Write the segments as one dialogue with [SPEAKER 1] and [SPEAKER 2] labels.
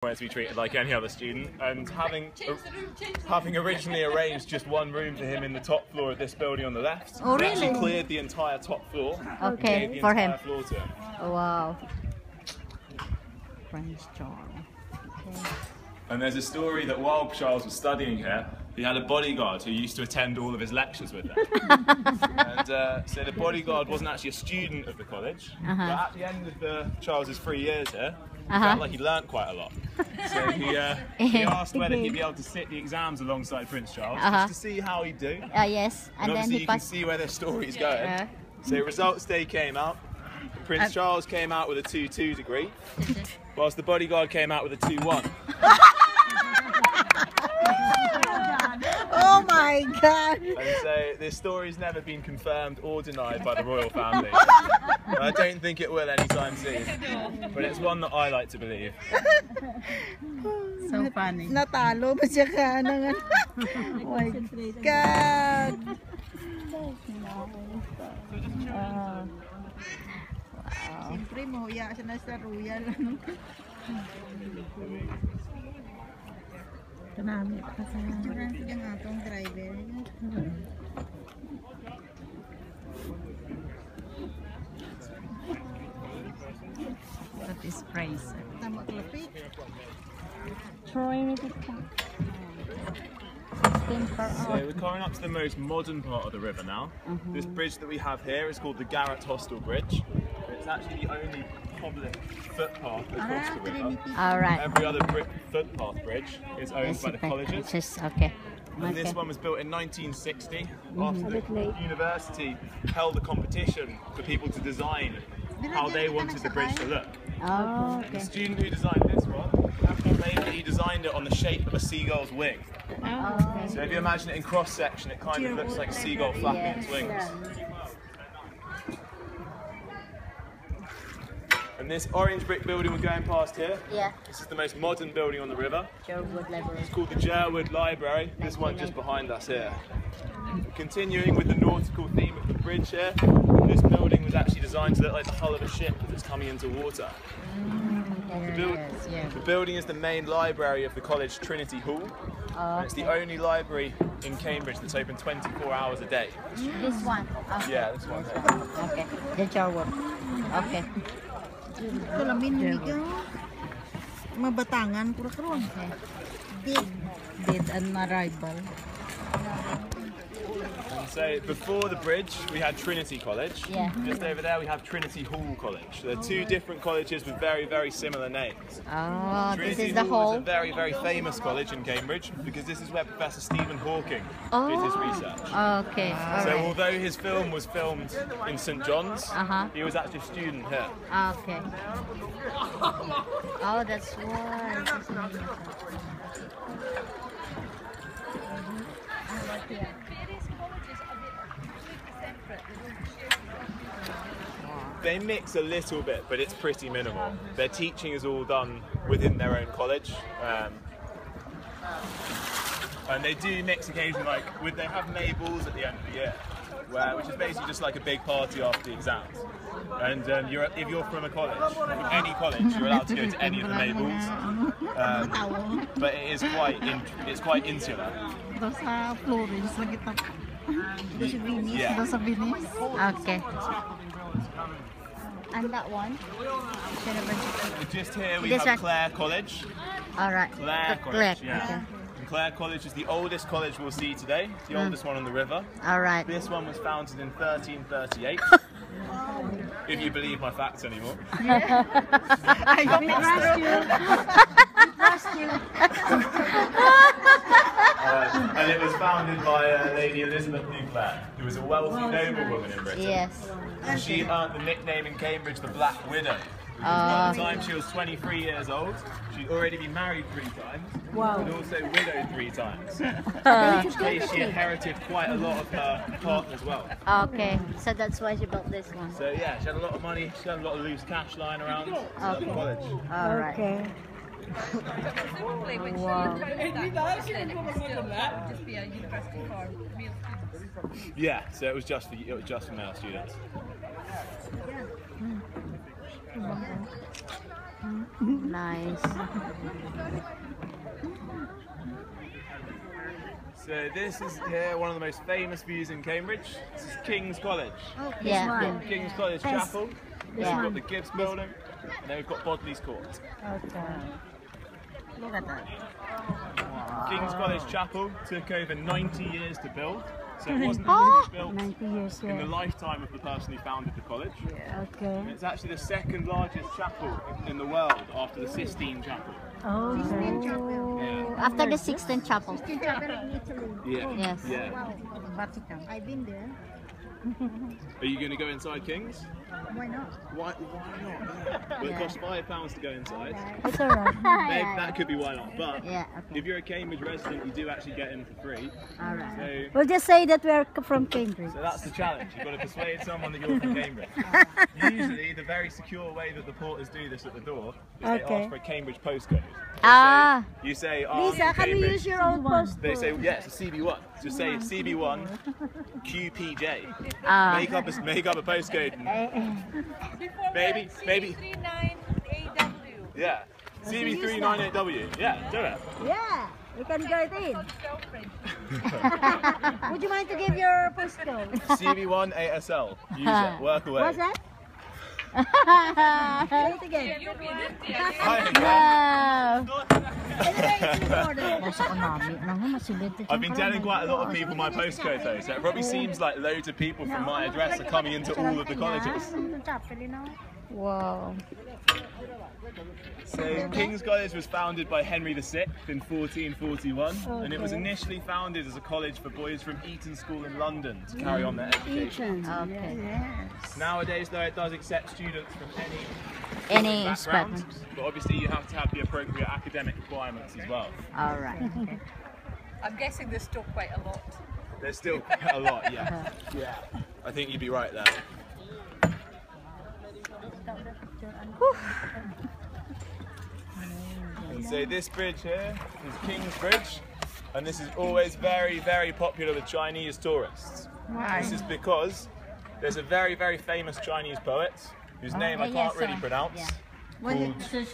[SPEAKER 1] wanted to be treated like any other student, and having originally arranged just one room for him in the top floor of this building on the left, we actually cleared the entire top floor.
[SPEAKER 2] Okay,
[SPEAKER 1] and gave the
[SPEAKER 2] for
[SPEAKER 1] entire
[SPEAKER 2] him.
[SPEAKER 1] Floor to him.
[SPEAKER 2] Oh, wow. French charm. Okay.
[SPEAKER 1] And there's a story that while Charles was studying here, he had a bodyguard who used to attend all of his lectures with him. And so the bodyguard wasn't actually a student of the college, but at the end of Charles's 3 years here, he felt like he learnt quite a lot. So he asked whether he'd be able to sit the exams alongside Prince Charles, just to see how he'd do.
[SPEAKER 2] Yes,
[SPEAKER 1] and then obviously you can see where their story's going. So results day came out. Prince Charles came out with a 2-2 degree, whilst the bodyguard came out with a 2-1.
[SPEAKER 3] Oh my God!
[SPEAKER 1] And so this story's never been confirmed or denied by the royal family. I don't think it will anytime soon, but it's one that I like to believe.
[SPEAKER 3] So funny. Natalo ba siya ka ng oh my God! Wow. Siyempre, mahuya siya na sa royal. Kanami pa sa picturean siya ng atong driver.
[SPEAKER 2] That is praise.
[SPEAKER 3] Tama kalapit.
[SPEAKER 2] Trying it.
[SPEAKER 1] So we're coming up to the most modern part of the river now. This bridge that we have here is called the Garrett Hostel Bridge. It's actually the only public footpath across the river.
[SPEAKER 2] Alright.
[SPEAKER 1] Every other footpath bridge is owned by the colleges.
[SPEAKER 2] Okay.
[SPEAKER 1] And this one was built in 1960 after the university held a competition for people to design how they wanted the bridge to look.
[SPEAKER 2] Oh, okay.
[SPEAKER 1] The student who designed this one, he designed it on the shape of a seagull's wing.
[SPEAKER 2] Oh,
[SPEAKER 1] So if you imagine it in cross section, it kind of looks like a seagull flapping its wings. And this orange brick building we're going past here, this is the most modern building on the river. It's called the Jerwood Library, this one just behind us here. Continuing with the nautical theme of the bridge here, this building was actually designed to look like the hull of a ship that's coming into water. The building is the main library of the college Trinity Hall. And it's the only library in Cambridge that's open 24 hours a day.
[SPEAKER 2] This one?
[SPEAKER 1] Okay. Yeah, this one.
[SPEAKER 2] Okay, the Jerwood. Okay.
[SPEAKER 3] Kalamin ni ka. Mabatangan pura karon. Dead and arrival.
[SPEAKER 1] And so before the bridge we had Trinity College. Just over there we have Trinity Hall College. They're two different colleges with very, very similar names.
[SPEAKER 2] Oh,
[SPEAKER 1] Trinity
[SPEAKER 2] this is the
[SPEAKER 1] Hall
[SPEAKER 2] whole.
[SPEAKER 1] is a very, very famous college in Cambridge because this is where Professor Stephen Hawking did his research.
[SPEAKER 2] Okay.
[SPEAKER 1] So although his film was filmed in St John's, he was actually a student here.
[SPEAKER 2] Okay. Oh, that's why.
[SPEAKER 1] They mix a little bit, but it's pretty minimal. Their teaching is all done within their own college. And they do mix occasionally, like, they have May balls at the end of the year, which is basically just like a big party after the exams. And if you're from a college, any college, you're allowed to go to any of the May balls. But it is quite insular.
[SPEAKER 2] Okay. And that one?
[SPEAKER 1] Just here we have Clare College.
[SPEAKER 2] Alright.
[SPEAKER 1] Clare College, yeah. And Clare College is the oldest college we'll see today, the oldest one on the river.
[SPEAKER 2] Alright.
[SPEAKER 1] This one was founded in 1338. If you believe my facts anymore.
[SPEAKER 3] I trust you. Trust you.
[SPEAKER 1] And it was founded by Lady Elizabeth Clare, who was a wealthy noblewoman in Britain.
[SPEAKER 2] Yes.
[SPEAKER 1] And she earned the nickname in Cambridge the Black Widow. By the time she was 23 years old, she'd already been married 3 times, and also widowed 3 times. In which case she inherited quite a lot of her partner's wealth.
[SPEAKER 2] Okay, so that's why she built this one.
[SPEAKER 1] So yeah, she had a lot of money, she had a lot of loose cash lying around at the college.
[SPEAKER 2] Alright. Okay. Wow.
[SPEAKER 1] Yeah, so it was just for male students.
[SPEAKER 2] Nice.
[SPEAKER 1] So this is here one of the most famous views in Cambridge. This is King's College.
[SPEAKER 2] Yeah.
[SPEAKER 1] We've got King's College Chapel. We've
[SPEAKER 2] Yeah.
[SPEAKER 1] got the Gibbs Building, and then we've got Bodley's Court.
[SPEAKER 3] Okay. Look at that.
[SPEAKER 1] King's College Chapel took over 90 years to build, so it wasn't
[SPEAKER 2] Oh!
[SPEAKER 1] actually built
[SPEAKER 3] 90 years,
[SPEAKER 1] in the
[SPEAKER 3] yeah.
[SPEAKER 1] lifetime of the person who founded the college.
[SPEAKER 3] Okay.
[SPEAKER 1] And it's actually the second largest chapel in the world after the Sistine Chapel.
[SPEAKER 3] Oh,
[SPEAKER 1] Yeah.
[SPEAKER 2] After the 16th chapel.
[SPEAKER 1] Yeah.
[SPEAKER 2] Yes.
[SPEAKER 1] Yeah.
[SPEAKER 3] Vatican. I've been there.
[SPEAKER 1] Are you going to go inside King's?
[SPEAKER 3] Why not?
[SPEAKER 1] Why not? Well, it costs £5 to go inside.
[SPEAKER 3] It's alright.
[SPEAKER 1] Maybe that could be why not. But
[SPEAKER 2] Yeah, okay.
[SPEAKER 1] if you're a Cambridge resident, you do actually get in for free.
[SPEAKER 2] Alright.
[SPEAKER 1] So,
[SPEAKER 3] We'll just say that we're from Cambridge.
[SPEAKER 1] so that's the challenge. You've got to persuade someone that you're from Cambridge. Usually, the very secure way that the porters do this at the door is they
[SPEAKER 3] Okay.
[SPEAKER 1] ask for a Cambridge postcode.
[SPEAKER 2] Ah.
[SPEAKER 1] You say, oh,
[SPEAKER 3] Lisa, can we
[SPEAKER 1] Cambridge.
[SPEAKER 3] use your old post?
[SPEAKER 1] They say, yeah, it's a CB1. Just say CB1 QPJ.
[SPEAKER 2] Ah.
[SPEAKER 1] Make up a postcode. Maybe.
[SPEAKER 4] 39AW.
[SPEAKER 1] Yeah. CB398W. Yeah, do it.
[SPEAKER 3] Yeah, you can get in. Would you mind to give your postcode?
[SPEAKER 1] CB1 ASL. Use it. Work away.
[SPEAKER 3] What's that? Say it again.
[SPEAKER 1] Hi.
[SPEAKER 2] Wow.
[SPEAKER 1] I've been telling quite a lot of people my postcode though, so it probably seems like loads of people from my address are coming into all of the colleges.
[SPEAKER 2] Wow.
[SPEAKER 1] So King's College was founded by Henry VI in 1441, and it was initially founded as a college for boys from Eton School in London to carry on their education.
[SPEAKER 2] Okay.
[SPEAKER 1] Nowadays though, it does accept students from
[SPEAKER 2] Any
[SPEAKER 1] background,
[SPEAKER 2] spectrum.
[SPEAKER 1] but obviously you have to have the appropriate academic requirements as well.
[SPEAKER 2] Alright. Okay.
[SPEAKER 4] I'm guessing there's still quite a lot.
[SPEAKER 1] There's still quite a lot, yeah. Yeah, I think you'd be right there. And so this bridge here is King's Bridge, and this is always very, very popular with Chinese tourists. This is because there's a very, very famous Chinese poet whose name I can't really pronounce, called Zhu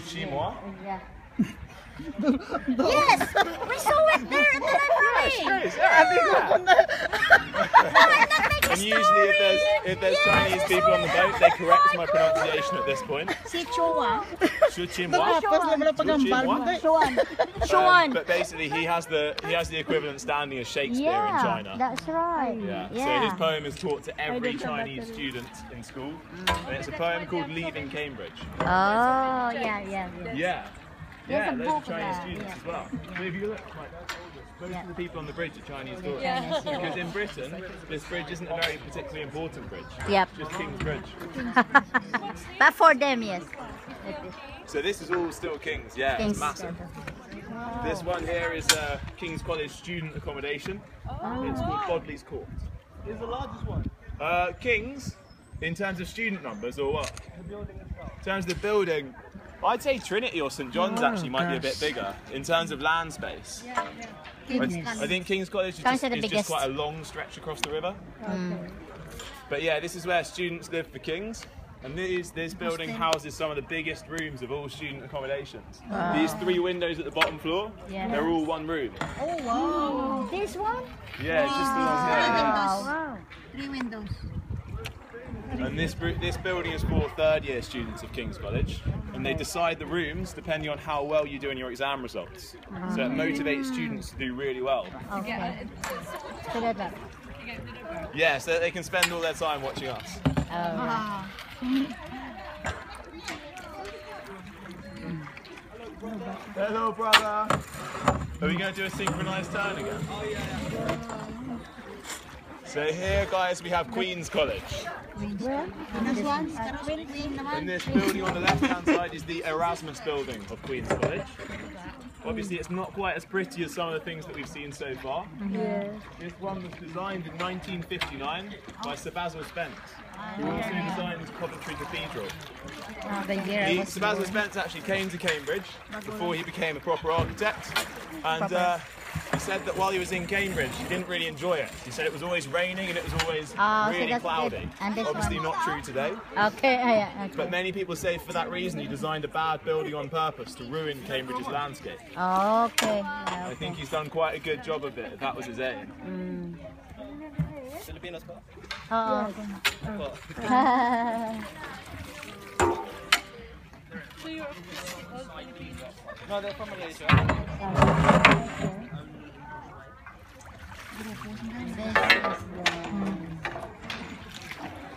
[SPEAKER 1] Qimua.
[SPEAKER 2] Yeah. Yes! We saw it there in the library!
[SPEAKER 1] And usually if there's Chinese people on the boat, they correct my pronunciation at this point. Zhu Qimua. But basically he has the equivalent standing as Shakespeare in China.
[SPEAKER 2] That's right.
[SPEAKER 1] Yeah. So his poem is taught to every Chinese student in school, and it's a poem called Leaving Cambridge.
[SPEAKER 2] Oh, yeah.
[SPEAKER 1] Yeah.
[SPEAKER 2] There's
[SPEAKER 1] Yeah,
[SPEAKER 2] a
[SPEAKER 1] those are
[SPEAKER 2] book
[SPEAKER 1] Chinese
[SPEAKER 2] there,
[SPEAKER 1] students
[SPEAKER 2] yeah.
[SPEAKER 1] as well. So if you look, like, most of the people on the bridge are Chinese tourists.
[SPEAKER 4] Yeah.
[SPEAKER 1] Because in Britain, this bridge isn't a very particularly important bridge.
[SPEAKER 2] Yep.
[SPEAKER 1] Just King's Bridge.
[SPEAKER 2] But for them, yes. It is.
[SPEAKER 1] So this is all still King's, yeah,
[SPEAKER 2] King's.
[SPEAKER 1] it's massive. This one here is King's College student accommodation. It's called Bodley's Court. It's the largest one. King's, in terms of student numbers or what? In terms of the building, I'd say Trinity or St John's actually might be a bit bigger in terms of land space. I think King's College is just
[SPEAKER 2] biggest.
[SPEAKER 1] quite a long stretch across the river. But yeah, this is where students live for King's. And this building houses some of the biggest rooms of all student accommodations. These 3 windows at the bottom floor, they're all one room.
[SPEAKER 3] Oh, wow.
[SPEAKER 2] This one?
[SPEAKER 1] Yeah, it's just the ones here. Yeah.
[SPEAKER 3] Wow. 3 windows.
[SPEAKER 1] And this building is for 3rd-year students of King's College, and they decide the rooms depending on how well you do in your exam results. So it motivates students to do really well.
[SPEAKER 2] Okay. So that.
[SPEAKER 1] Yeah, so that they can spend all their time watching us. Hello, brother. Are we going to do a synchronized turn again? Oh, yeah. So here, guys, we have Queen's College.
[SPEAKER 3] This one?
[SPEAKER 1] And this building on the left-hand side is the Erasmus building of Queen's College. Obviously, it's not quite as pretty as some of the things that we've seen so far.
[SPEAKER 3] Yeah.
[SPEAKER 1] This one was designed in 1959 by Sir Basil Spence. who also designed Coventry Cathedral.
[SPEAKER 3] The year I was
[SPEAKER 1] Sebastian
[SPEAKER 3] born.
[SPEAKER 1] Spence actually came to Cambridge before he became a proper architect, and he said that while he was in Cambridge he didn't really enjoy it. He said it was always raining and it was always
[SPEAKER 2] so
[SPEAKER 1] really
[SPEAKER 2] that's
[SPEAKER 1] cloudy.
[SPEAKER 2] it. And this
[SPEAKER 1] Obviously
[SPEAKER 2] one.
[SPEAKER 1] not true today.
[SPEAKER 2] Okay, yeah, okay.
[SPEAKER 1] But many people say for that reason he designed a bad building on purpose to ruin Cambridge's landscape.
[SPEAKER 2] Okay. Yeah,
[SPEAKER 1] I think he's done quite a good job of it, if that was his aim.
[SPEAKER 5] Filipinos po?
[SPEAKER 2] Oo.
[SPEAKER 4] So you're all Filipino?
[SPEAKER 5] No, they're from Malaysia.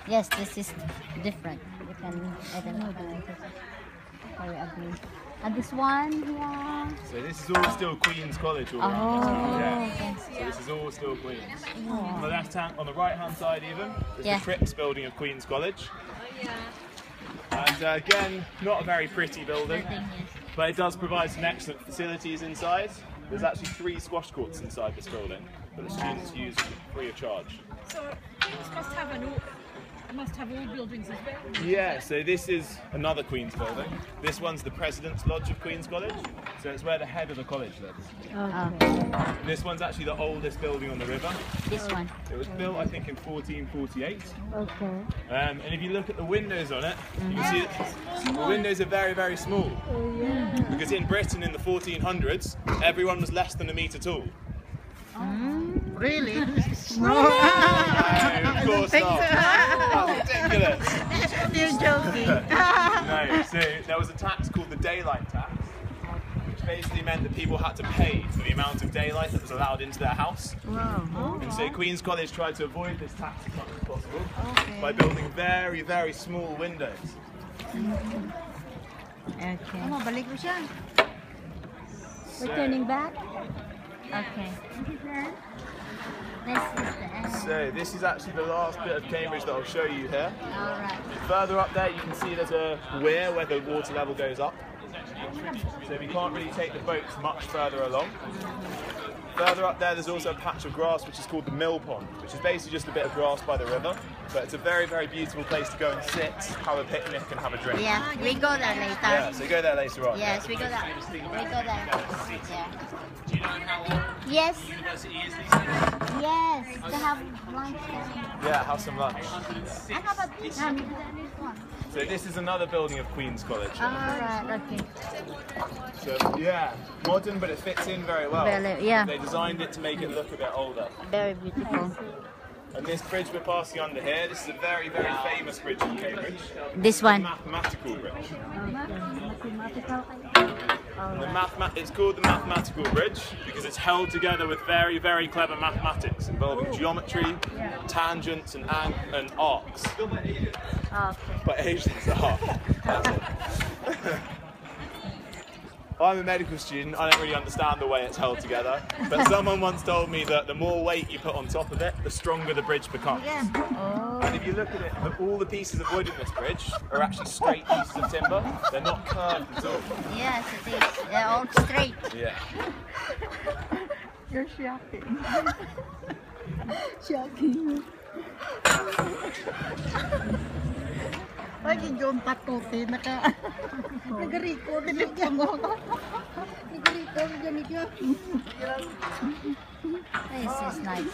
[SPEAKER 2] Yes, this is different. You can, I don't know. Very ugly. And this one, yeah.
[SPEAKER 1] So this is all still Queen's College all around. Yeah. So this is all still Queen's. On the left hand, on the right hand side even, is
[SPEAKER 2] Yeah.
[SPEAKER 1] the Cripps building of Queen's College.
[SPEAKER 4] Oh, yeah.
[SPEAKER 1] And again, not a very pretty building, but it does provide some excellent facilities inside. There's actually 3 squash courts inside this building that the students use free of charge.
[SPEAKER 4] So Queens must have old buildings as well.
[SPEAKER 1] Yeah, so this is another Queen's building. This one's the President's Lodge of Queen's College, so it's where the head of the college lives. And this one's actually the oldest building on the river.
[SPEAKER 2] This one.
[SPEAKER 1] It was built, I think, in 1448.
[SPEAKER 2] Okay.
[SPEAKER 1] And if you look at the windows on it, you can see that the windows are very, very small. Because in Britain in the 1400s, everyone was less than a metre tall.
[SPEAKER 3] Really?
[SPEAKER 1] No, of course not. That's ridiculous.
[SPEAKER 3] You're joking.
[SPEAKER 1] No, so there was a tax called the daylight tax, which basically meant that people had to pay for the amount of daylight that was allowed into their house.
[SPEAKER 3] Wow.
[SPEAKER 1] And so Queen's College tried to avoid this tax as much as possible by building very, very small windows.
[SPEAKER 3] Okay.
[SPEAKER 2] balik mo siya.
[SPEAKER 1] So,
[SPEAKER 2] back? Okay. This is the end.
[SPEAKER 1] so this is actually the last bit of Cambridge that I'll show you here.
[SPEAKER 2] Alright.
[SPEAKER 1] Further up there you can see there's a weir where the water level goes up. So we can't really take the boats much further along. Further up there's also a patch of grass which is called the Mill Pond, which is basically just a bit of grass by the river. But it's a very, very beautiful place to go and sit, have a picnic and have a drink.
[SPEAKER 2] Yeah, we go there later.
[SPEAKER 1] Yeah, so go there later on.
[SPEAKER 2] Yes, we go there. We go there. Yeah.
[SPEAKER 5] Do you know how old
[SPEAKER 2] Yes.
[SPEAKER 5] the university is these days?
[SPEAKER 2] Yes. They have lunch there.
[SPEAKER 1] Yeah, have some lunch.
[SPEAKER 2] And how about this one? This one.
[SPEAKER 1] So this is another building of Queen's College.
[SPEAKER 2] Alright, okay.
[SPEAKER 1] So yeah, modern but it fits in very well.
[SPEAKER 2] Yeah.
[SPEAKER 1] They designed it to make it look a bit older.
[SPEAKER 2] Very beautiful.
[SPEAKER 1] And this bridge we're passing under here, this is a very, very famous bridge in Cambridge.
[SPEAKER 2] This
[SPEAKER 1] The
[SPEAKER 2] one.
[SPEAKER 1] mathematical bridge.
[SPEAKER 2] Mathematical.
[SPEAKER 1] It's called the mathematical bridge because it's held together with very, very clever mathematics involving geometry, tangents and arcs.
[SPEAKER 2] Okay.
[SPEAKER 1] But Asians are. I'm a medical student, I don't really understand the way it's held together, but someone once told me that the more weight you put on top of it, the stronger the bridge becomes.
[SPEAKER 2] Oh.
[SPEAKER 1] And if you look at it, all the pieces of wood in this bridge are actually straight pieces of timber, they're not curved at all.
[SPEAKER 2] Yes, it is. They're all straight.
[SPEAKER 1] Yeah.
[SPEAKER 3] You're shocking. Shocking. Ay, yung patuti, nag-record, nilagyan mo. Nag-record, ganito.
[SPEAKER 2] This is nice.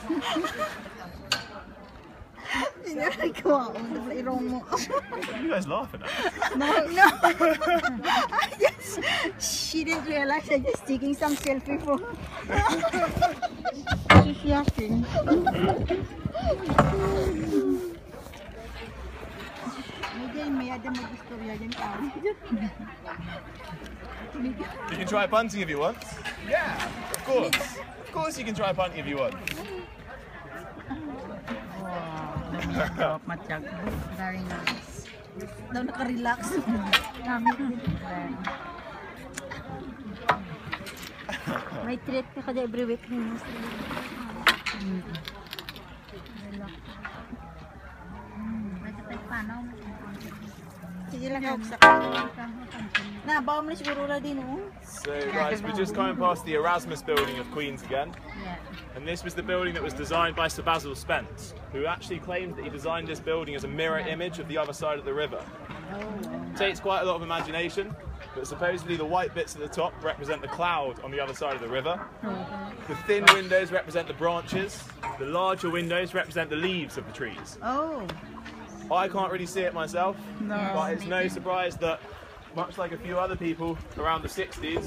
[SPEAKER 3] Ikaw, irong mo.
[SPEAKER 1] What are you guys laughing at?
[SPEAKER 3] No. I just, she didn't realize I just taking some selfie for her. She's shocking. May ada mag-istorya dyan tao.
[SPEAKER 1] You can try punting if you want. Yeah, of course. Of course you can try punting if you want.
[SPEAKER 2] Very nice.
[SPEAKER 3] Daw naka-relax.
[SPEAKER 2] May treat ka kada every week.
[SPEAKER 3] Sige, Sila ka sa na, bawa mo na siguro na din, oh.
[SPEAKER 1] So guys, we're just coming past the Erasmus building of Queen's again.
[SPEAKER 2] Yeah.
[SPEAKER 1] And this was the building that was designed by Sir Basil Spence, who actually claimed that he designed this building as a mirror image of the other side of the river. It takes quite a lot of imagination, but supposedly the white bits at the top represent the cloud on the other side of the river. The thin windows represent the branches. The larger windows represent the leaves of the trees.
[SPEAKER 3] Oh.
[SPEAKER 1] I can't really see it myself,
[SPEAKER 3] No.
[SPEAKER 1] but it's no surprise that, much like a few other people around the 60s,